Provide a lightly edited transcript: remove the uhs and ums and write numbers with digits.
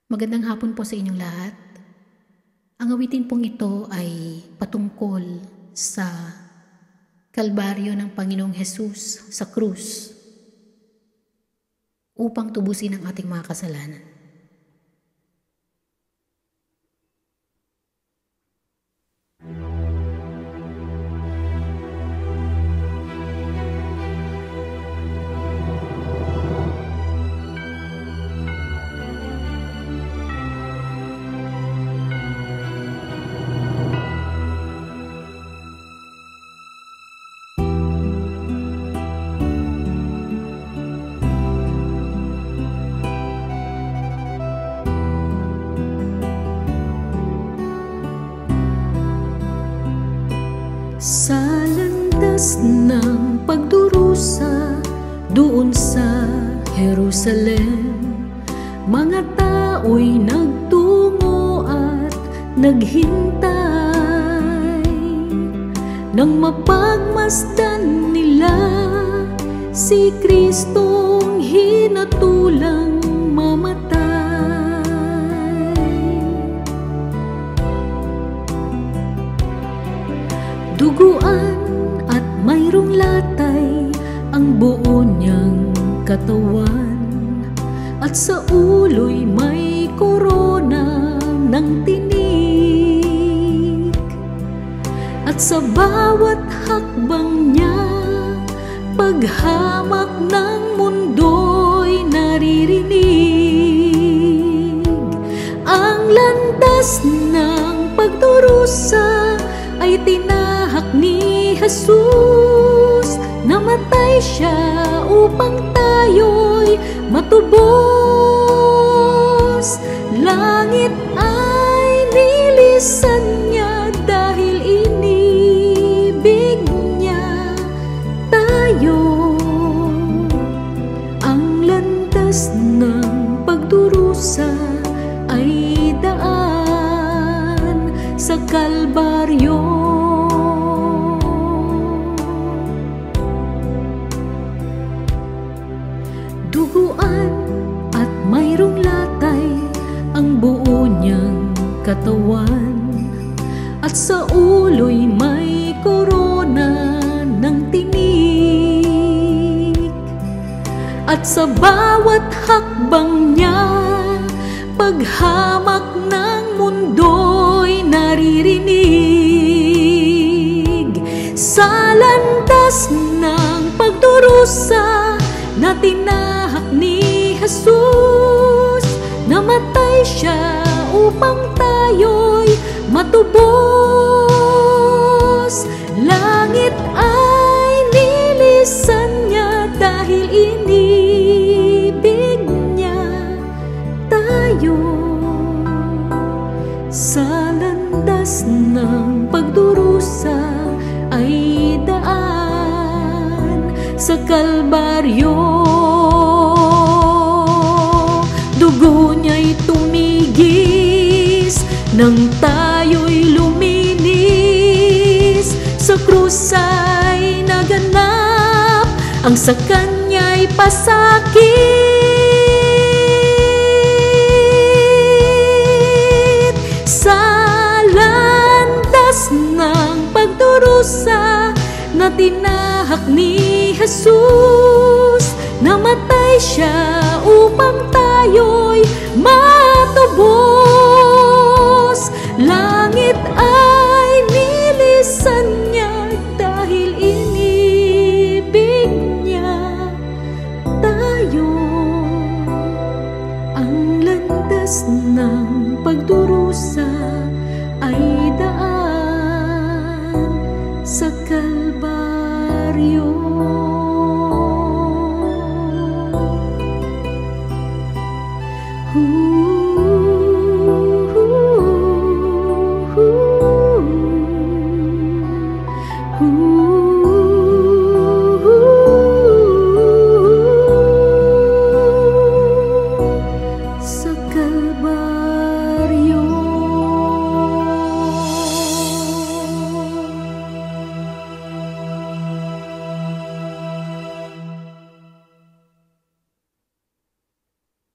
Magandang hapon po sa inyong lahat. Ang awitin pong ito ay patungkol sa kalbaryo ng Panginoong Hesus sa krus upang tubusin ang ating mga kasalanan. Sa landas ng pagdurusa doon sa Jerusalem, mga tao'y nagtungo at naghintay nang mapagmasdan nila si Kristong hinatulang mamatay. Duguan at mayroong latay ang buo niyang katawan, at sa ulo'y may korona ng tinik, at sa bawat hakbang niya paghamak ng mundo'y naririnig. Ang landas ng pagdurusa ay tinahak ni Jesus. Namatay siya upang tayo'y matubos. Langit ay nilisan niya dahil inibig niya tayo. Ang landas ng pagdurusa ay daan sa Kalbaryo. Duguan at mayroong latay ang buo niyang katawan, at sa ulo'y may korona ng tinik, at sa bawat hakbang niya paghamak ng mundo'y naririnig. Sa landas ng pagdurusa na tinahak ni Jesus, namatay siya upang tayo'y matubos. Langit ay nilisan niya dahil inibig niya tayo. Sa landas ng pagdurusa ay daan sa Kalbaryo. Dugo niya'y tumigis nang tayo'y luminis. Sa krus ay naganap ang sa kanya'y pasakit. Sa landas ng pagdurusa na tinahak ni Jesus, namatay siya upang tayo'y matubos. Langit ay nilisan niya dahil inibig niya tayo. Ang landas ng pagdurusa ay daan sa Kalbaryo. Ooh.